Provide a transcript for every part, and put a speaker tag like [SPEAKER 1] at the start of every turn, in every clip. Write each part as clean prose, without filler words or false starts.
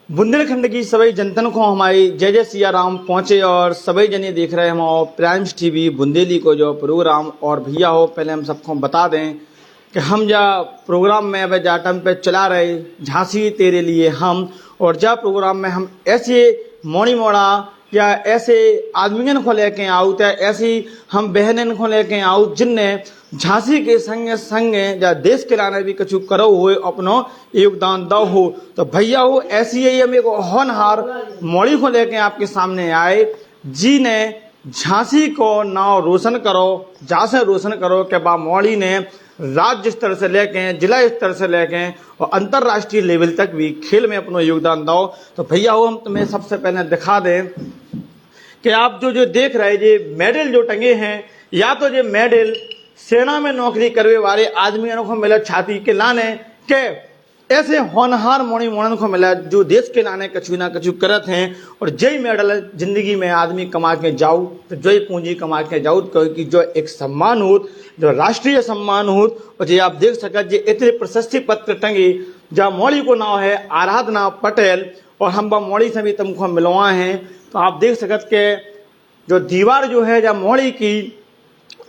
[SPEAKER 1] बुंदेलखंड की सभी जनतन को हमारी जय जय सिया राम पहुंचे और सभी जने देख रहे हैं हम प्राइम्स टीवी बुंदेली को जो प्रोग्राम। और भैया हो पहले हम सबको बता दें कि हम जा प्रोग्राम में अब जाटम पे चला रहे झांसी तेरे लिए हम। और जा प्रोग्राम में हम ऐसे मोड़ी मोड़ा या ऐसे आदमियन को लेके आऊँ या ऐसी हम बहनन को लेके आऊँ जिनने झांसी के संगे संगे या देश के लाने भी कछु करो हुए अपनो योगदान दो हो। तो भैया हो ऐसी ही हम एक होनहार मोड़ी को लेके आपके सामने आए जी ने झांसी को नाव रोशन करो जहाँ से रोशन करो कि बा मोड़ी ने राज्य स्तर से लेके जिला स्तर से लेके और अंतर्राष्ट्रीय लेवल तक भी खेल में अपना योगदान दो। तो भैया हो हम तुम्हें सबसे पहले दिखा दें कि आप जो जो देख रहे ये मेडल जो टंगे हैं या तो ये मेडल सेना में नौकरी करने वाले आदमियों को मिला छाती के लाने के ऐसे होनहार मोड़ी मोड़न को मिला जो देश के लाने कछु ना कछु करत हैं। और जय मेडल जिंदगी में आदमी कमा के जाऊ तो जय पूंजी कमा के जाऊ क्योंकि जो एक सम्मान हो जो राष्ट्रीय सम्मान हो। और जो आप देख सकते ये इतने प्रशस्ति पत्र टंगे जहाँ मोड़ी को नाम है आराधना पटेल और हम बा मोड़ी से भी तुमको मिलवा हैं। तो आप देख सकते के जो दीवार जो है जहाँ मोड़ी की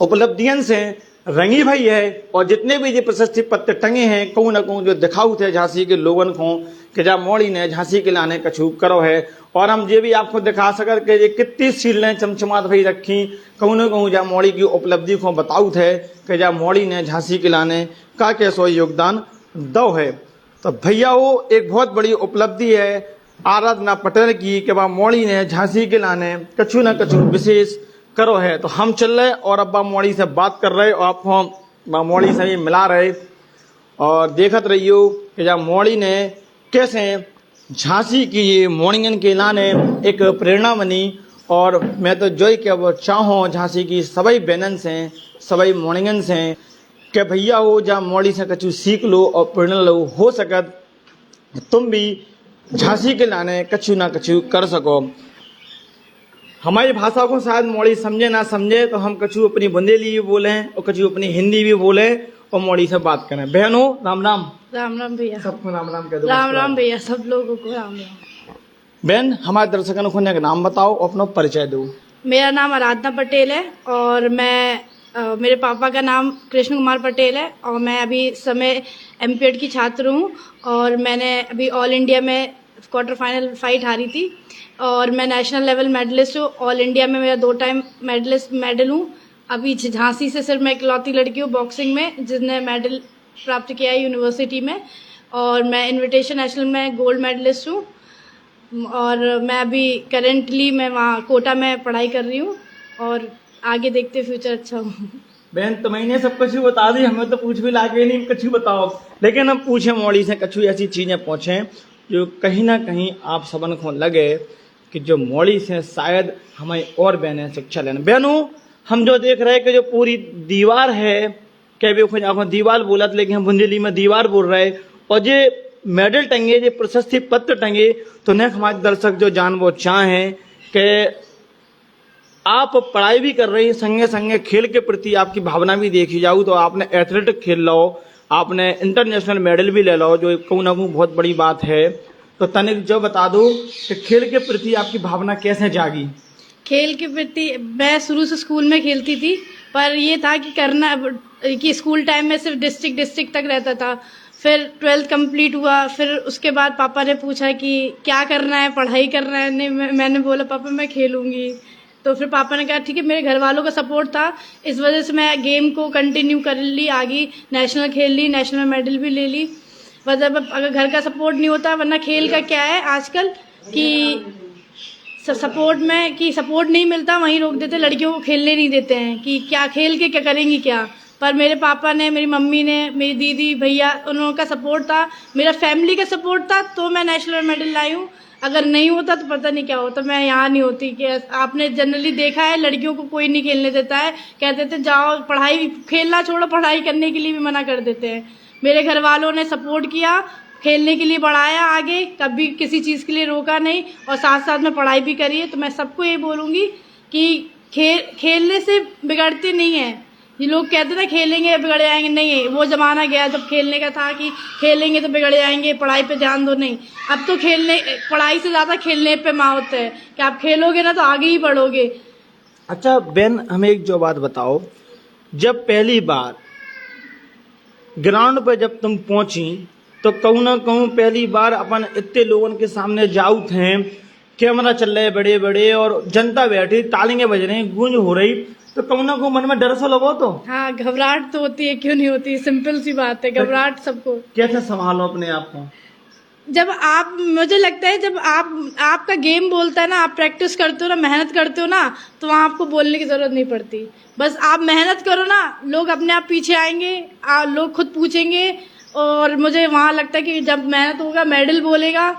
[SPEAKER 1] उपलब्धियन से रंगी भई है और जितने भी ये प्रशस्ति पत्र टंगे हैं कहूँ न कहूँ जो दिखाऊ थे झांसी के लोगन को कि जहाँ मोड़ी ने झांसी के लाने कछु करो है। और हम ये भी आपको दिखा सकर के ये कितनी सीलें चमचमात भई रखी कहूँ न कहूँ जहाँ मोड़ी की उपलब्धि को बताऊ थे कि जहाँ मोड़ी ने झांसी के लाने का कैसो योगदान दो है। तो भैया वो एक बहुत बड़ी उपलब्धि है आराधना पटेल की कि वह मोड़ी ने झांसी के लाने कछु न कछु विशेष करो है। तो हम चल रहे और अब्बा मोड़ी से बात कर रहे और आपको मोड़ी से भी मिला रहे और देखत रहियो कि जब मोड़ी ने कैसे झांसी की ये मोड़ियन के लाने एक प्रेरणा बनी। और मैं तो जो कि अब चाहूँ झांसी की सभी बहनन से सभी मोड़ियन से कि भैया हो जहाँ मोड़ी से कछु सीख लो और प्रेरणा लो हो सकत तुम भी झांसी के लाने कछु ना कछु कर सको। हमारी भाषा को शायद मोड़ी समझे ना समझे तो हम कछु अपनी बुंदेली भी बोले और कछु अपनी हिंदी भी बोले और मोड़ी से बात करें। बहनों राम राम।
[SPEAKER 2] राम राम भैया।
[SPEAKER 1] सबको राम राम कह दो।
[SPEAKER 2] राम राम भैया सब लोगों को राम राम।
[SPEAKER 1] बहन हमारे दर्शकों को एक नाम बताओ अपना परिचय दो।
[SPEAKER 2] मेरा नाम आराधना पटेल है और मैं मेरे पापा का नाम कृष्ण कुमार पटेल है और मैं अभी समय एमपीएड की छात्र हूँ और मैंने अभी ऑल इंडिया में क्वार्टर फाइनल फाइट हारी थी और मैं नेशनल लेवल मेडलिस्ट हूँ। ऑल इंडिया में मेरा 2 टाइम मेडल हूँ। अभी झांसी से सिर्फ मैं इकलौती लड़की हूँ बॉक्सिंग में जिसने मेडल प्राप्त किया है यूनिवर्सिटी में। और मैं इनविटेशन नेशनल में गोल्ड मेडलिस्ट हूँ और मैं अभी करेंटली मैं वहाँ कोटा में पढ़ाई कर रही हूँ और आगे देखते फ्यूचर अच्छा हूँ।
[SPEAKER 1] बहन तुम्हें सब कुछ बता दी हमें तो पूछ भी लागे नहीं कुछ बताओ लेकिन हम पूछे मोड़ी से कछु ऐसी चीजें पूछें जो कहीं ना कहीं आप सबन को लगे कि जो मोड़ी से शायद हमारी और बहनें शिक्षा लेना। बहनों हम जो देख रहे हैं कि जो पूरी दीवार है क्या भी आपको दीवार बोला था लेकिन हम बुंदेली में दीवार बोल रहे और ये मेडल टंगे ये प्रशस्ति पत्र टंगे तो न हमारे दर्शक जो जान वो चाहें कि आप पढ़ाई भी कर रही हैं संगे संगे खेल के प्रति आपकी भावना भी देखी जाऊँ तो आपने एथलेटिक खेल लो आपने इंटरनेशनल मेडल भी ले लो जो कहूँ ना कहूँ बहुत बड़ी बात है। तो तनिक जो बता दो कि खेल के प्रति आपकी भावना कैसे जागी।
[SPEAKER 2] खेल के प्रति मैं शुरू से स्कूल में खेलती थी पर ये था कि करना कि स्कूल टाइम में सिर्फ डिस्ट्रिक्ट तक रहता था। फिर 12th कंप्लीट हुआ फिर उसके बाद पापा ने पूछा कि क्या करना है पढ़ाई करना है। नहीं मैंने बोला पापा मैं खेलूँगी। तो फिर पापा ने कहा ठीक है मेरे घर वालों का सपोर्ट था इस वजह से मैं गेम को कंटिन्यू कर ली आगे नेशनल खेल ली नेशनल मेडल भी ले ली। मतलब अगर घर का सपोर्ट नहीं होता वरना खेल का क्या है आजकल कि सपोर्ट नहीं मिलता वहीं रोक देते लड़कियों को खेलने नहीं देते हैं कि क्या खेल के क्या करेंगी क्या। पर मेरे पापा ने मेरी मम्मी ने मेरी दीदी भैया उन लोगों का सपोर्ट था मेरा फैमिली का सपोर्ट था तो मैं नेशनल मेडल लाई हूँ। अगर नहीं होता तो पता नहीं क्या होता मैं यहाँ नहीं होती। कि आपने जनरली देखा है लड़कियों को कोई नहीं खेलने देता है कहते थे जाओ पढ़ाई खेलना छोड़ो पढ़ाई करने के लिए भी मना कर देते हैं। मेरे घर वालों ने सपोर्ट किया खेलने के लिए बढ़ाया आगे कभी किसी चीज़ के लिए रोका नहीं और साथ साथ में पढ़ाई भी करी है। तो मैं सबको ये बोलूँगी कि खेलने से बिगड़ते नहीं हैं ये लोग कहते ना खेलेंगे बिगड़ जाएंगे, नहीं, वो जमाना गया जब खेलने का था कि खेलेंगे तो बिगड़ जाएंगे, पढ़ाई पे ध्यान दो। नहीं, अब तो पढ़ाई से ज़्यादा खेलने पे माहौत है कि आप खेलोगे ना तो आगे ही बढ़ोगे।
[SPEAKER 1] अच्छा बहन, हमें एक जो बात बताओ, जब पहली बार ग्राउंड पे जब तुम पहुंची तो कहूँ ना कहूँ पहली बार अपन इतने लोगों के सामने जाऊ थे, कैमरा चल रहे बड़े बड़े और जनता बैठी, तालियां बज रही, गूंज हो रही, तो कहूँ ना कहूँ मन में डर सा लगो तो?
[SPEAKER 2] हाँ, घबराहट तो होती है, क्यों नहीं होती, सिंपल सी बात है, घबराहट सबको।
[SPEAKER 1] कैसे संभालो अपने आप को?
[SPEAKER 2] जब आप, मुझे लगता है जब आपका गेम बोलता है ना, आप प्रैक्टिस करते हो ना, मेहनत करते हो ना, तो वहाँ आपको बोलने की जरूरत नहीं पड़ती। बस आप मेहनत करो ना, लोग अपने आप पीछे आएंगे, लोग खुद पूछेंगे। और मुझे वहाँ लगता है कि जब मेहनत होगा, मेडल बोलेगा,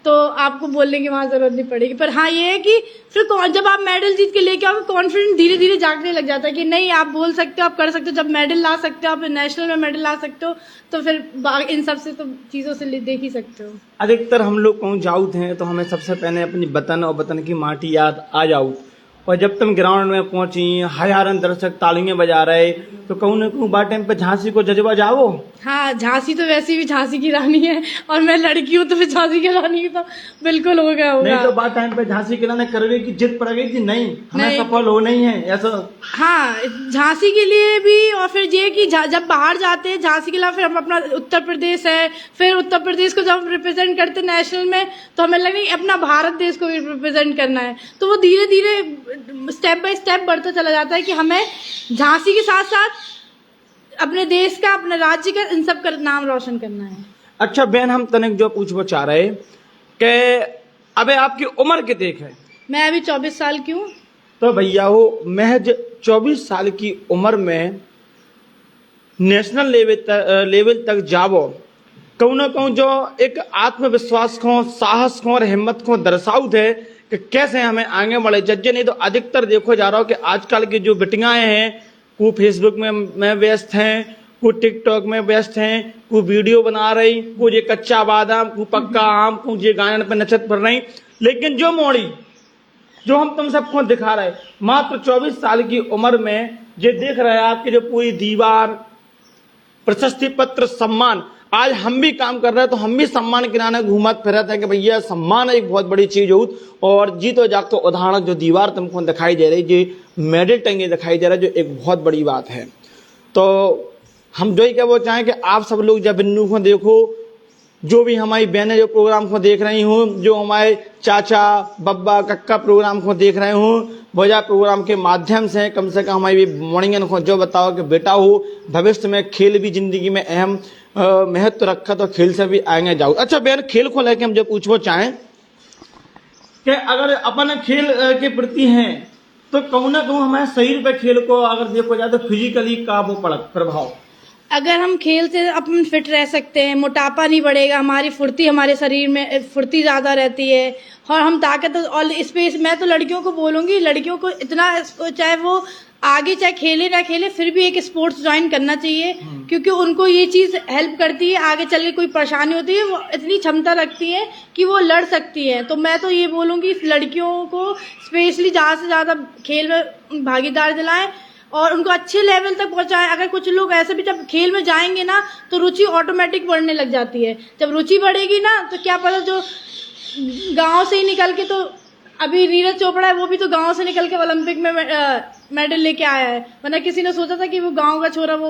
[SPEAKER 2] तो आपको बोलने की वहाँ जरूरत नहीं पड़ेगी। पर हाँ, ये है कि फिर जब आप मेडल जीत के लेके आओ, कॉन्फिडेंस धीरे धीरे जागने लग जाता है कि नहीं, आप बोल सकते हो, आप कर सकते हो। जब मेडल ला सकते हो, आप नेशनल में मेडल ला सकते हो, तो फिर इन सब से तो चीज़ों से देख ही सकते हो।
[SPEAKER 1] अधिकतर हम लोग कहूँ जाऊत हैं तो हमें सबसे पहले अपनी वतन और वतन की माटी याद आ जाऊ, और जब तुम ग्राउंड में पहुंची, हजारों दर्शक तालियां बजा रहे, तो कहूँ ना कहूँ बात टाइम पे झांसी को जज्बा जाओ।
[SPEAKER 2] हाँ, झांसी तो वैसे भी झांसी की रानी है, और मैं लड़की हूँ तो फिर झांसी की रानी की तो बिल्कुल होगा।
[SPEAKER 1] नहीं तो बात टाइम पे झांसी की रानी करवे की जिद पड़ गई थी, नहीं हमें सफल हो नहीं है ऐसा।
[SPEAKER 2] हाँ, झांसी के लिए भी, और फिर ये कि जब बाहर जाते हैं झांसी के अलावा, फिर हम अपना उत्तर प्रदेश है, फिर उत्तर प्रदेश को जब रिप्रेजेंट करते नेशनल में, तो हमें लगा कि अपना भारत देश को भी रिप्रेजेंट करना है। तो वो धीरे धीरे स्टेप बाय स्टेप बढ़ता चला जाता है कि हमें झांसी के साथ साथ अपने देश का, अपने राज्य का, इन सब का नाम रोशन करना है।
[SPEAKER 1] अच्छा बहन, हम तनिक जो पूछना चाह रहे कि अबे आपकी उम्र कितनी है?
[SPEAKER 2] मैं अभी 24 साल की हूँ।
[SPEAKER 1] तो भैया हो, महज 24 साल की उम्र में नेशनल लेवल तक जावो, कहूँ ना कहूँ जो एक आत्मविश्वास को, साहस को और हिम्मत को दर्शाऊ थे कि कैसे हमें आगे बढ़े जज्जे। नहीं तो अधिकतर देखो जा रहा हो कि आजकल की जो बिटियाएं हैं, वो फेसबुक में व्यस्त हैं, वो टिकटॉक में व्यस्त हैं, वो वीडियो बना रही, वो ये कच्चा बादाम, वो पक्का आम, वो ये गाने पे नचत पड़ रही। लेकिन जो मोड़ी जो हम तुम सबको दिखा रहे, मात्र 24 साल की उम्र में ये देख रहे हैं आपकी जो पूरी दीवार, प्रशस्ति पत्र, सम्मान, आज हम भी काम कर रहे हैं तो हम भी सम्मान किनारे घूमत फिरत है कि भैया सम्मान एक बहुत बड़ी चीज हो। और जी तो जाग तो उदाहरण जो दीवार तुमको दिखाई दे रही, जो मेडल टंगे दिखाई दे रहा है, जो एक बहुत बड़ी बात है। तो हम जो ही क्या वो चाहें कि आप सब लोग जब बिन्नू को देखो, जो भी हमारी बहनें जो प्रोग्राम को देख रही हूँ, जो हमारे चाचा बब्बा कक्का प्रोग्राम को देख रहे हूँ, वजह प्रोग्राम के माध्यम से कम हमारी मणियन को जो बताओ कि बेटा हो, भविष्य में खेल भी जिंदगी में अहम महत्व रखा, तो खेल से भी आगे जाओ। अच्छा बहन, खेल को लेके हम जो पूछना चाहें कि अगर अपन खेल के प्रति हैं तो कहूँ ना कहूँ हमारे शरीर पे खेल को अगर देखो जाए तो फिजिकली का वो प्रभाव, अगर
[SPEAKER 2] हम खेल से अपन फिट रह सकते हैं, मोटापा नहीं बढ़ेगा, हमारी फुर्ती, हमारे शरीर में फुर्ती ज़्यादा रहती है, और हम ताकत, और स्पेस, मैं तो लड़कियों को बोलूँगी, लड़कियों को इतना, चाहे वो आगे चाहे खेले ना खेले, फिर भी एक स्पोर्ट्स ज्वाइन करना चाहिए, क्योंकि उनको ये चीज़ हेल्प करती है। आगे चल के कोई परेशानी होती है, वो इतनी क्षमता रखती है कि वो लड़ सकती है। तो मैं तो ये बोलूँगी लड़कियों को स्पेशली ज़्यादा से ज़्यादा खेल में भागीदार दिलाएं और उनको अच्छे लेवल तक पहुंचाएं। अगर कुछ लोग ऐसे भी जब खेल में जाएंगे ना, तो रुचि ऑटोमेटिक बढ़ने लग जाती है। जब रुचि बढ़ेगी ना, तो क्या पता जो गांव से ही निकल के, तो अभी नीरज चोपड़ा है, वो भी तो गांव से निकल के ओलंपिक में मेडल लेके आया है, वरना किसी ने सोचा था कि वो गांव का छोरा, वो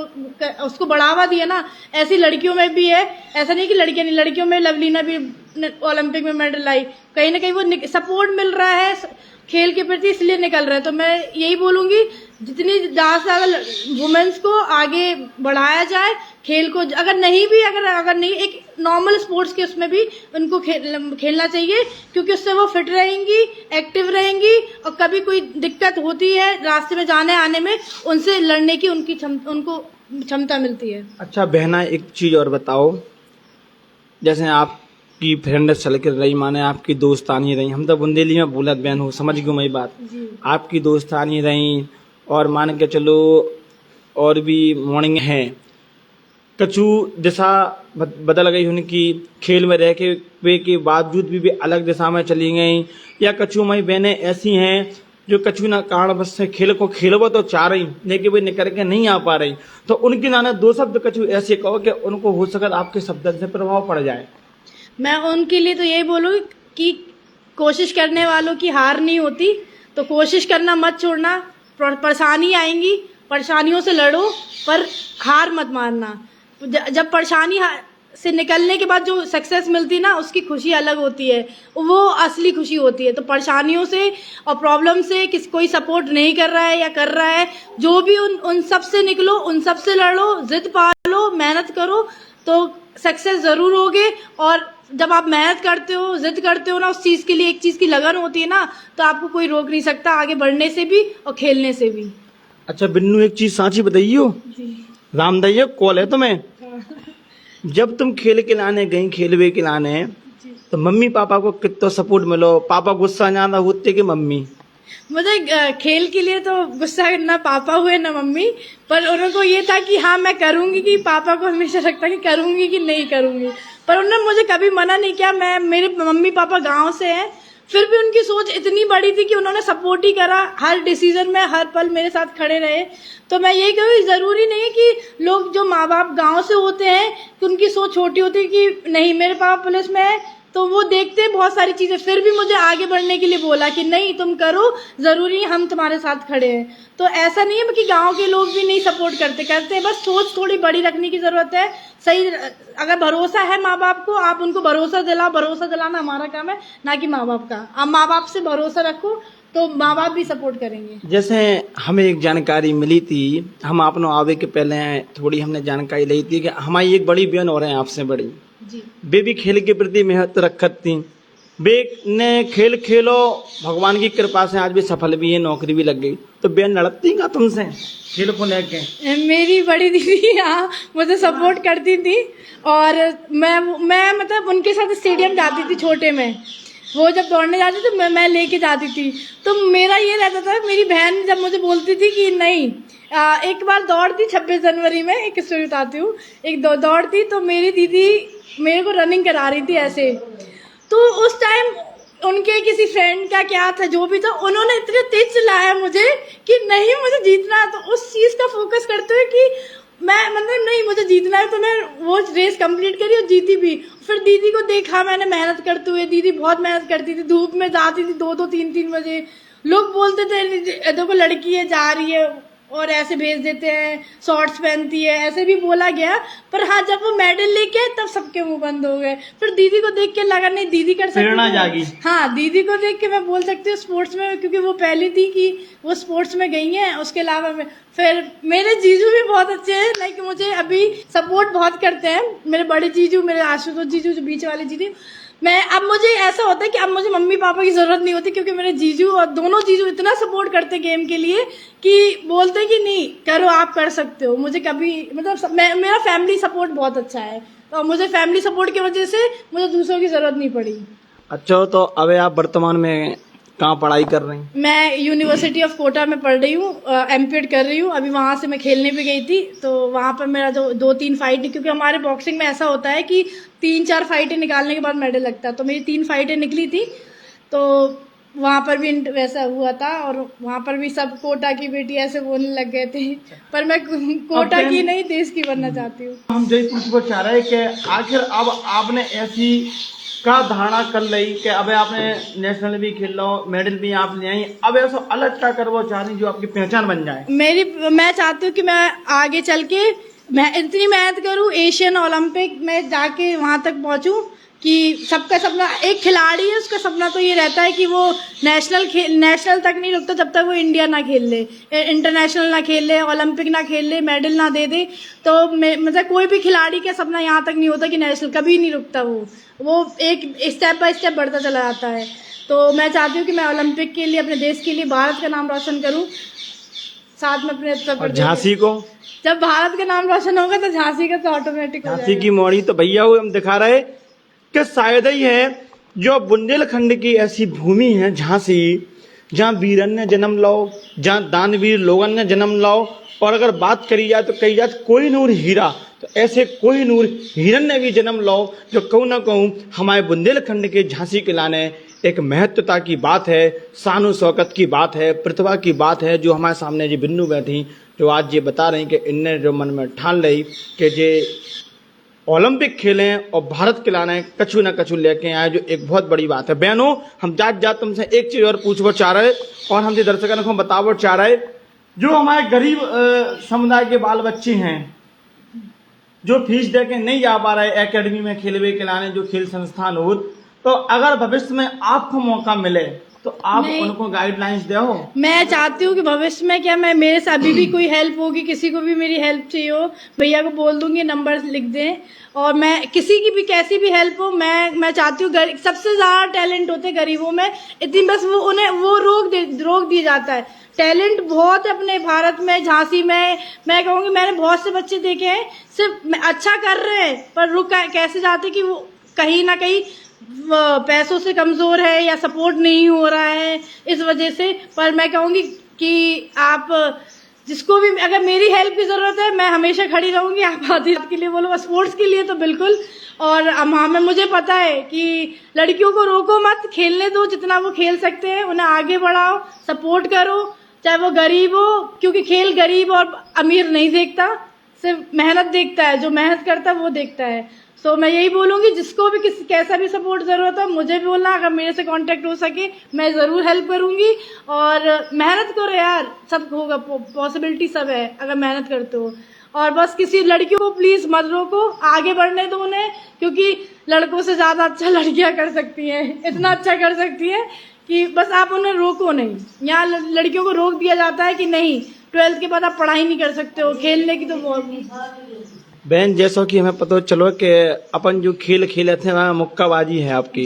[SPEAKER 2] उसको बढ़ावा दिया ना। ऐसी लड़कियों में भी है, ऐसा नहीं कि लड़कियां नहीं, लड़कियों में लवलीना भी ओलंपिक में मेडल लाई, कहीं ना कहीं वो सपोर्ट मिल रहा है खेल के प्रति, इसलिए निकल रहे हैं। तो मैं यही बोलूंगी, जितनी ज़्यादा से ज़्यादा वुमेन्स को आगे बढ़ाया जाए खेल को। अगर नहीं भी, अगर नहीं, एक नॉर्मल स्पोर्ट्स के उसमें भी उनको खेलना चाहिए, क्योंकि उससे वो फिट रहेंगी, एक्टिव रहेंगी, और कभी कोई दिक्कत होती है रास्ते में जाने आने में, उनसे लड़ने की उनको क्षमता मिलती है।
[SPEAKER 1] अच्छा बहना, एक चीज़ और बताओ, जैसे आपकी फ्रेंड चल कर रही, माने आपकी दोस्तानी रही, हम तो बुंदेली में बोलत बहन हो, समझ गई मेरी बात, आपकी दोस्तानी रही, और मान के चलो और भी मॉर्निंग है, कछु दिशा बदल गई उनकी, खेल में रह के बावजूद भी अलग दिशा में चली गई, या कछु हमारी बहनें ऐसी हैं जो कछु ना कारण बस से खेल को खेलबो तो चाह रही लेकिन वे निकल के नहीं आ पा रही, तो उनके नाना दो शब्द कछु ऐसे कहो कि उनको हो सकता आपके शब्द से प्रभाव पड़ जाए।
[SPEAKER 2] मैं उनके लिए तो यही बोलूँ कि कोशिश करने वालों की हार नहीं होती, तो कोशिश करना मत छोड़ना। परेशानी आएंगी, परेशानियों से लड़ो पर हार मत मानना। जब परेशानी से निकलने के बाद जो सक्सेस मिलती है ना, उसकी खुशी अलग होती है, वो असली खुशी होती है। तो परेशानियों से और प्रॉब्लम से कोई सपोर्ट नहीं कर रहा है या कर रहा है, जो भी उन सब से निकलो, उन सब से लड़ो, जिद पालो, मेहनत करो तो सक्सेस जरूर होगे। और जब आप मेहनत करते हो, जिद करते हो ना, उस चीज के लिए एक चीज की लगन होती है ना, तो आपको कोई रोक नहीं सकता आगे बढ़ने से भी और खेलने से भी।
[SPEAKER 1] अच्छा बिन्नू, एक चीज सांची बताइयो, रामदैया कॉल है तुम्हें, जब तुम खेल के लाने गई, खेलवे के लाने, तो मम्मी पापा को कितना सपोर्ट मिलो? पापा गुस्सा ज्यादा होते कि मम्मी?
[SPEAKER 2] मुझे खेल के लिए तो गुस्सा ना पापा हुए ना मम्मी, पर उनको ये था कि हाँ मैं करूंगी, कि पापा को हमेशा लगता कि करूंगी कि नहीं करूंगी, पर उन्होंने मुझे कभी मना नहीं किया। मेरे मम्मी पापा गांव से हैं, फिर भी उनकी सोच इतनी बड़ी थी कि उन्होंने सपोर्ट ही करा, हर डिसीजन में हर पल मेरे साथ खड़े रहे। तो मैं यही कहूँ, जरूरी नहीं है कि लोग जो माँ बाप गांव से होते हैं कि उनकी सोच छोटी होती है कि नहीं मेरे पापा पुलिस में है, तो वो देखते हैं बहुत सारी चीजें, फिर भी मुझे आगे बढ़ने के लिए बोला कि नहीं तुम करो, जरूरी हम तुम्हारे साथ खड़े हैं। तो ऐसा नहीं है कि गांव के लोग भी नहीं सपोर्ट करते हैं, बस सोच थोड़ी बड़ी रखने की जरूरत है। सही, अगर भरोसा है माँ बाप को, आप उनको भरोसा दिलाना हमारा काम है, ना कि माँ बाप का। आप माँ बाप से भरोसा रखो तो माँ बाप भी सपोर्ट करेंगे।
[SPEAKER 1] जैसे हमें एक जानकारी मिली थी, हम आपने आवे के पहले थोड़ी हमने जानकारी ली थी कि हमारी एक बड़ी बहन और है आपसे बड़ी
[SPEAKER 2] जी,
[SPEAKER 1] वे भी खेल के प्रति मेहनत रखत थी, वे ने खेल खेलो, भगवान की कृपा से आज भी सफल भी है, नौकरी भी लग गई, तो बहन लड़ती का तुमसे खेल को लेके?
[SPEAKER 2] मेरी बड़ी दीदी हाँ मुझे सपोर्ट करती थी, और मैं मतलब उनके साथ स्टेडियम जाती थी छोटे में, वो जब दौड़ने जाती थी मैं लेके जाती थी। तो मेरा ये रहता था, मेरी बहन जब मुझे बोलती थी कि नहीं, एक बार दौड़ थी 26 जनवरी में, एक स्टोरी बताती हूँ। एक दौड़ थी तो मेरी दीदी मेरे को रनिंग करा रही थी ऐसे, तो उस टाइम उनके किसी फ्रेंड का क्या था, जो भी था, उन्होंने इतने तेज चिल्लाया मुझे कि नहीं मुझे जीतना है। तो उस चीज का फोकस करते हुए कि मैं मतलब नहीं मुझे जीतना है, तो मैं वो रेस कंप्लीट करी और जीती भी। फिर दीदी को देखा मैंने मेहनत करते हुए, दीदी बहुत मेहनत करती थी, धूप में जाती थी 2-2 3-3 बजे। लोग बोलते थे देखो लड़की है जा रही है, और ऐसे भेज देते हैं, शॉर्ट्स पहनती है, ऐसे भी बोला गया। पर हाँ जब वो मेडल लेके तब सबके मुंह बंद हो गए। फिर दीदी को देख के लगा नहीं दीदी कर सकती,
[SPEAKER 1] प्रेरणा जागी।
[SPEAKER 2] हाँ दीदी को देख के मैं बोल सकती हूँ स्पोर्ट्स में, क्योंकि वो पहली थी कि वो स्पोर्ट्स में गई हैं। उसके अलावा फिर मेरे जीजू भी बहुत अच्छे हैं, लाइक मुझे अभी सपोर्ट बहुत करते हैं। मेरे बड़े जीजू, मेरे आशुतोष जीजू जो बीच वाले जीजू, अब मुझे ऐसा होता है कि अब मुझे मम्मी पापा की जरूरत नहीं होती, क्योंकि मेरे जीजू और दोनों जीजू इतना सपोर्ट करते गेम के लिए कि बोलते कि नहीं करो, आप कर सकते हो। मुझे कभी मतलब मेरा फैमिली सपोर्ट बहुत अच्छा है, तो मुझे फैमिली सपोर्ट की वजह से मुझे दूसरों की जरूरत नहीं पड़ी।
[SPEAKER 1] अच्छा, तो अब आप वर्तमान में कहाँ पढ़ाई कर रही हैं?
[SPEAKER 2] मैं यूनिवर्सिटी ऑफ कोटा में पढ़ रही हूँ, एमपीएड कर रही हूँ। अभी वहाँ से मैं खेलने भी गई थी, तो वहाँ पर मेरा जो 2-3 फाइट, क्योंकि हमारे बॉक्सिंग में ऐसा होता है कि 3-4 फाइटें निकालने के बाद मेडल लगता है, तो मेरी 3 फाइटें निकली थी। तो वहाँ पर भी वैसा हुआ था, और वहाँ पर भी सब कोटा की बेटी ऐसे बोलने लग गए थे, पर मैं कोटा की नहीं देश की बनना चाहती हूँ।
[SPEAKER 1] हम यही पूछना चाह रहे हैं कि आखिर अब आपने ऐसी का धारणा कर ली कि अब आपने नेशनल भी खेल लो, मेडल भी आप ले आई, अब ऐसा अलग क्या करवा चाह रही जो आपकी पहचान बन जाए?
[SPEAKER 2] मैं चाहती हूँ कि मैं आगे चल के मैं इतनी मेहनत करूँ, एशियन ओलंपिक में जाके वहाँ तक पहुँचूँ कि सबका सपना, एक खिलाड़ी है उसका सपना तो ये रहता है कि वो नेशनल तक नहीं रुकता जब तक वो इंडिया ना खेल ले, इंटरनेशनल ना खेल ले, ओलंपिक ना खेल ले, मेडल ना दे दे। तो मतलब कोई भी खिलाड़ी का सपना यहाँ तक नहीं होता कि नेशनल, कभी नहीं रुकता वो एक स्टेप बाय स्टेप बढ़ता चला जाता है। तो मैं चाहती हूँ कि मैं ओलंपिक के लिए, अपने देश के लिए भारत का नाम रोशन करूँ, साथ में अपने
[SPEAKER 1] झांसी को,
[SPEAKER 2] जब भारत का नाम रोशन होगा तो झांसी का तो ऑटोमेटिक हो
[SPEAKER 1] झांसी की मौड़ी तो भैया हुए हम दिखा रहे कि शायद ही है जो बुंदेलखंड की ऐसी भूमि है झांसी, जहाँ वीरन ने जन्म लो, जहाँ दानवीर लोगन ने जन्म लो, और अगर बात करी जाए तो कही जाए कोहिनूर हीरा, तो ऐसे कोहिनूर हीरन ने भी जन्म लो, जो कहूँ ना कहूँ हमारे बुंदेलखंड के झांसी के लाने एक महत्वता की बात है, शान शौकत की बात है, प्रतिभा की बात है। जो हमारे सामने जी बिन्नू बैठी, जो आज ये बता रही कि इनने जो मन में ठान ली कि जे ओलंपिक खेलें और भारत के लाने कछु न कछु लेके आए, जो एक बहुत बड़ी बात है। बहनों, हम जात तुमसे एक चीज और पूछना चाह रहे और हम दर्शकों को बताना चाह रहे, जो हमारे गरीब समुदाय के बाल बच्चे हैं जो फीस दे के नहीं जा पा रहे एकेडमी में खेलवे के लाने, जो खेल संस्थान हो, तो अगर भविष्य में आपको मौका मिले तो आप उनको गाइडलाइंस दो।
[SPEAKER 2] मैं चाहती हूँ कि भविष्य में क्या मैं मेरे से अभी भी कोई हेल्प होगी, किसी को भी मेरी हेल्प चाहिए हो, भैया को बोल दूंगी नंबर लिख दें। और मैं किसी की भी कैसी भी हेल्प हो, मैं चाहती हूँ। सबसे ज्यादा टैलेंट होते गरीबों में, इतनी बस वो उन्हें वो रोक दिया जाता है। टैलेंट बहुत है अपने भारत में, झांसी में। मैं कहूँगी मैंने बहुत से बच्चे देखे हैं सिर्फ अच्छा कर रहे हैं पर रुक कैसे जाते कि वो कहीं ना कहीं पैसों से कमजोर है या सपोर्ट नहीं हो रहा है इस वजह से। पर मैं कहूँगी कि आप जिसको भी अगर मेरी हेल्प की जरूरत है, मैं हमेशा खड़ी रहूंगी। आप आधी रात के लिए बोलो, स्पोर्ट्स के लिए तो बिल्कुल। और हमें मुझे पता है कि लड़कियों को रोको मत, खेलने दो जितना वो खेल सकते हैं, उन्हें आगे बढ़ाओ, सपोर्ट करो, चाहे वो गरीब हो, क्योंकि खेल गरीब और अमीर नहीं देखता, सिर्फ मेहनत देखता है। जो मेहनत करता है वो देखता है। सो मैं यही बोलूंगी, जिसको भी किसी कैसा भी सपोर्ट जरूरत हो मुझे भी बोलना, अगर मेरे से कांटेक्ट हो सके मैं जरूर हेल्प करूंगी। और मेहनत करो यार, सब होगा, पॉसिबिलिटी सब है अगर मेहनत करते हो। और बस किसी लड़कियों को प्लीज मत रोको, आगे बढ़ने दो उन्हें, क्योंकि लड़कों से ज्यादा अच्छा लड़कियां कर सकती हैं, इतना अच्छा कर सकती हैं कि बस आप उन्हें रोको नहीं। यहाँ लड़कियों को रोक दिया जाता है कि नहीं 12th के बाद आप पढ़ाई नहीं कर सकते हो, खेलने की तो बहुत।
[SPEAKER 1] बहन, जैसा कि हमें पता चलो कि अपन जो खेल खेले थे वहाँ मुक्काबाजी है आपकी,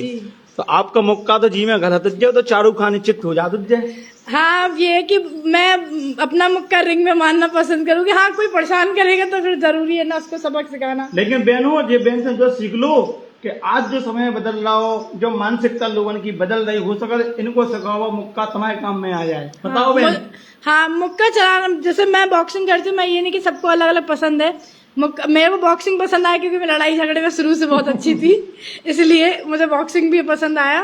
[SPEAKER 1] तो आपका मुक्का तो जी में गलत जाए तो शाहरुख खान चिट हो जाए।
[SPEAKER 2] हाँ, अब ये है कि मैं अपना मुक्का रिंग में मारना पसंद करूंगी। हाँ, कोई परेशान करेगा तो फिर जरूरी है ना उसको सबक सिखाना।
[SPEAKER 1] लेकिन बहनों, ये बहन से जो सीख लो कि आज जो समय बदल रहा हो, जो मानसिकता लोगों की बदल रही हो, सके इनको सिखाओ, मुक्का तुम्हारे काम में आ जाए। बताओ बहन।
[SPEAKER 2] हाँ, मुक्का चलाना, जैसे मैं बॉक्सिंग करती हूँ, मैं ये नहीं कि सबको अलग अलग पसंद है। मेरे को बॉक्सिंग पसंद आया क्योंकि मैं लड़ाई झगड़े में शुरू से बहुत अच्छी थी, इसलिए मुझे बॉक्सिंग भी पसंद आया।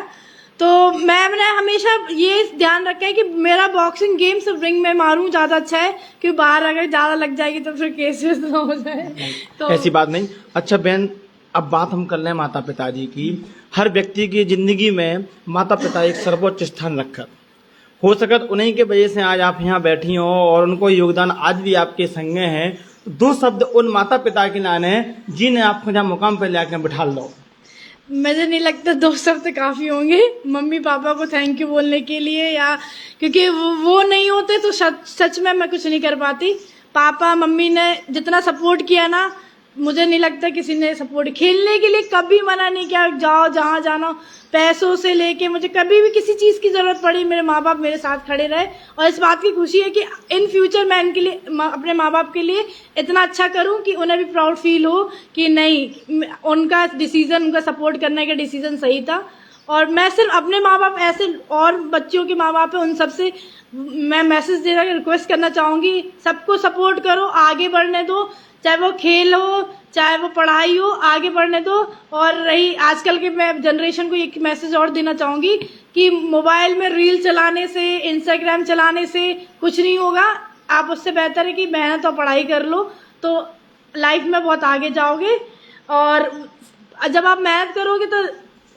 [SPEAKER 2] तो मैंने हमेशा ये ध्यान रखा है कि मेरा बॉक्सिंग गेम सिर्फ रिंग में मारूं ज्यादा अच्छा है, क्योंकि बाहर अगर ज्यादा लग जाएगी तो फिर केस ना हो जाए। तो
[SPEAKER 1] ऐसी बात नहीं। अच्छा बहन, अब बात हम कर रहे हैं माता पिताजी की। हर व्यक्ति की जिंदगी में माता पिता एक सर्वोच्च स्थान रखा, हो सकता उन्हीं के वजह से आज आप यहाँ बैठी हो और उनको योगदान आज भी आपके संगे है। दो शब्द उन माता पिता के नाने जिन्हें आपको जहाँ मुकाम पर लाकर बिठा लो।
[SPEAKER 2] मुझे नहीं लगता 2 शब्द काफी होंगे मम्मी पापा को थैंक यू बोलने के लिए, या क्योंकि वो नहीं होते तो सच में मैं कुछ नहीं कर पाती। पापा मम्मी ने जितना सपोर्ट किया ना, मुझे नहीं लगता किसी ने सपोर्ट, खेलने के लिए कभी मना नहीं किया, जाओ जहाँ जाना, पैसों से लेके मुझे कभी भी किसी चीज की जरूरत पड़ी मेरे माँ बाप मेरे साथ खड़े रहे। और इस बात की खुशी है कि इन फ्यूचर मैं इनके लिए अपने माँ बाप के लिए इतना अच्छा करूं कि उन्हें भी प्राउड फील हो कि नहीं, उनका डिसीजन, उनका सपोर्ट करने का डिसीजन सही था। और मैं सिर्फ अपने माँ बाप, ऐसे और बच्चों के माँ बाप है उन सबसे मैं मैसेज देना रिक्वेस्ट करना चाहूंगी, सबको सपोर्ट करो, आगे बढ़ने दो, चाहे वो खेल हो चाहे वो पढ़ाई हो, आगे बढ़ने दो। और रही आजकल के, मैं जनरेशन को एक मैसेज और देना चाहूंगी कि मोबाइल में रील चलाने से, इंस्टाग्राम चलाने से कुछ नहीं होगा। आप उससे बेहतर है कि मेहनत और पढ़ाई कर लो, तो लाइफ में बहुत आगे जाओगे। और जब आप मेहनत करोगे तो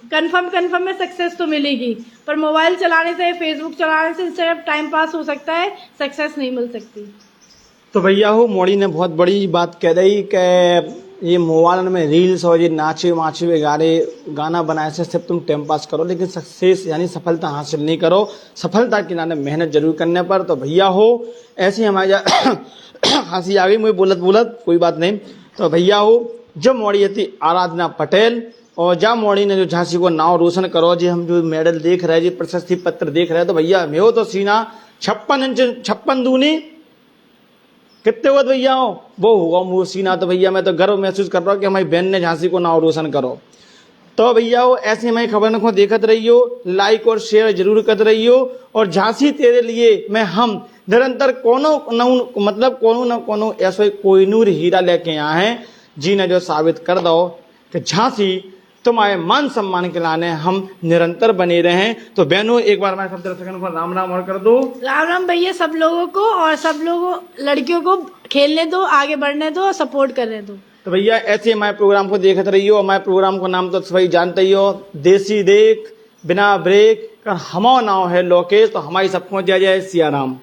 [SPEAKER 2] कन्फर्म में सक्सेस तो मिलेगी, पर मोबाइल चलाने से, फेसबुक चलाने से इंस्टाग्राम टाइम पास हो सकता है, सक्सेस नहीं मिल सकती।
[SPEAKER 1] तो भैया हो, मोड़ी ने बहुत बड़ी बात कह रही कि ये मोबाइल में रील्स और ये नाचे वाचे गाना बनाए से सिर्फ तुम टाइम पास करो, लेकिन सक्सेस यानी सफलता हासिल नहीं करो। सफलता के नाम मेहनत जरूर करने पर। तो भैया हो, ऐसे हमारे हंसी आ गई मुझे बोलत कोई बात नहीं। तो भैया हो, जब मोड़ी थी आराधना पटेल और जहाँ मोड़ी ने जो झांसी को नाव रोशन करो, जी हम जो मेडल देख रहे हैं, जी प्रशस्ति पत्र देख रहे हैं, तो भैया मैं हो तो सीना 56 इंच 56 दूनी कितने हुआ भैया हो वो होगा मुँह सीना। तो भैया मैं तो गर्व महसूस कर रहा हूँ कि हमारी बहन ने झांसी को नाव रोशन करो। तो भैया वो ऐसे मैं खबर को देखत रहियो, लाइक और शेयर जरूर करत रहियो। और झांसी तेरे लिए मैं हम निरंतर कोनो न कोनो ऐसा कोई नूर हीरा लेके आए हैं जी ने जो साबित कर दो कि झांसी तुम्हारे मान सम्मान के लाने हम निरंतर बने रहें। तो बहनों एक बार मैं सब दर्शकों को राम राम और कर दो।
[SPEAKER 2] राम राम भैया सब लोगों को, और सब लोगों लड़कियों को खेलने दो, आगे बढ़ने दो और सपोर्ट करने दो।
[SPEAKER 1] तो भैया ऐसे हमारे प्रोग्राम को देखते रहियो। हमारे प्रोग्राम का नाम तो सभी जानते ही हो, देसी देख बिना ब्रेक कर हमारा नाम है लोकेश। तो हमारी सबको जय जय सिया राम।